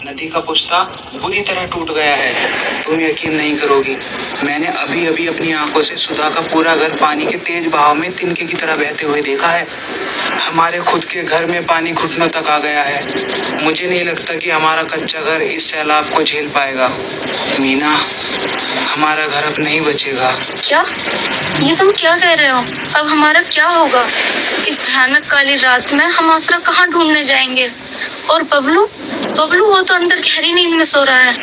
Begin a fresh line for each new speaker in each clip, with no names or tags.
नदी का पुश्ता बुरी तरह टूट गया है। तुम यकीन नहीं करोगी, मैंने अभी अभी अपनी आंखों से सुधा का पूरा घर पानी के तेज बहाव में तिनके की तरह बहते हुए देखा है। हमारे खुद के घर में पानी घुटनों तक आ गया है। मुझे नहीं लगता कि हमारा कच्चा घर इस सैलाब को झेल पाएगा। मीना, हमारा घर अब नहीं बचेगा।
क्या? ये तुम क्या कह रहे हो? अब हमारा क्या होगा? इस भयानक काली रात में हम आसरा कहाँ ढूंढने जाएंगे? और बबलू बबलू वो तो अंदर गहरी नींद में सो रहा है।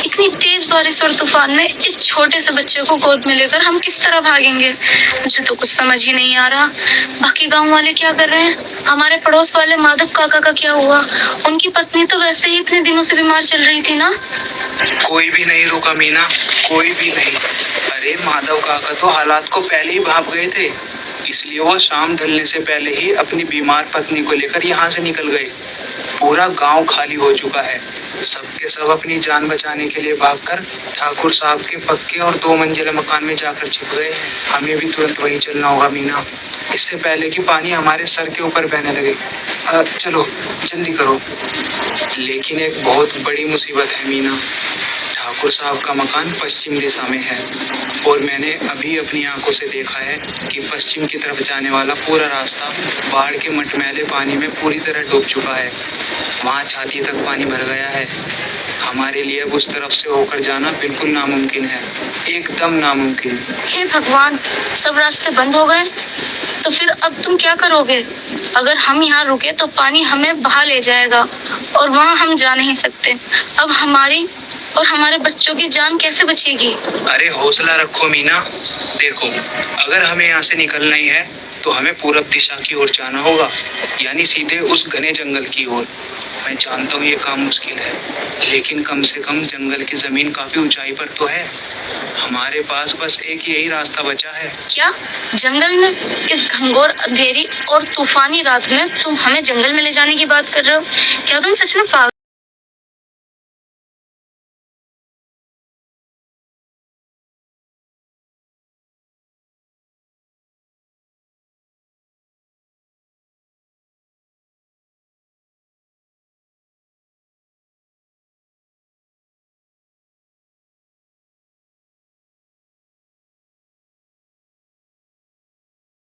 इतनी तेज बारिश और तूफान में इस छोटे से बच्चे को गोद में लेकर हम किस तरह भागेंगे? मुझे तो कुछ समझ ही नहीं आ रहा। बाकी गांव वाले क्या कर रहे हैं? हमारे पड़ोस वाले माधव काका का क्या हुआ? उनकी पत्नी तो वैसे ही इतने दिनों से बीमार चल रही थी ना।
कोई भी नहीं रुका मीना, कोई भी नहीं। अरे माधव काका तो हालात को पहले ही भाप गए थे, इसलिए वो शाम ढलने से पहले ही अपनी बीमार पत्नी को लेकर यहाँ से निकल गए। पूरा गांव खाली हो चुका है। सबके सब अपनी जान बचाने के लिए भागकर ठाकुर साहब के पक्के और 2 मंजिला मकान में जाकर छिप गए हैं। हमें भी तुरंत वहीं चलना होगा मीना, इससे पहले कि पानी हमारे सर के ऊपर बहने लगे। चलो जल्दी करो। लेकिन एक बहुत बड़ी मुसीबत है मीना। ठाकुर साहब का मकान पश्चिम दिशा में है और मैंने अभी अपनी आंखों से देखा है कि पश्चिम की तरफ जाने वाला पूरा रास्ता बाढ़ के मटमैले पानी में पूरी तरह डूब चुका है। वहाँ छाती तक पानी भर गया है। हमारे लिए अब उस तरफ से होकर जाना बिल्कुल नामुमकिन है, एकदम नामुमकिन।
हे भगवान, सब रास्ते बंद हो गए। तो फिर अब तुम क्या करोगे? अगर हम यहाँ रुके तो पानी हमें बहा ले जाएगा और वहाँ हम जा नहीं सकते। अब हमारी और हमारे बच्चों की जान कैसे बचेगी?
अरे हौसला रखो मीना। देखो, अगर हमें यहाँ से निकलना ही है तो हमें पूरब दिशा की ओर जाना होगा, यानी सीधे उस घने जंगल की ओर। मैं जानता हूँ ये काम मुश्किल है, लेकिन कम से कम जंगल की जमीन काफी ऊंचाई पर तो है। हमारे पास बस एक यही रास्ता बचा है।
क्या? जंगल में? इस घनघोर अंधेरी और तूफानी रात में तुम हमें जंगल में ले जाने की बात कर रहे हो? क्या तुम सच में पागल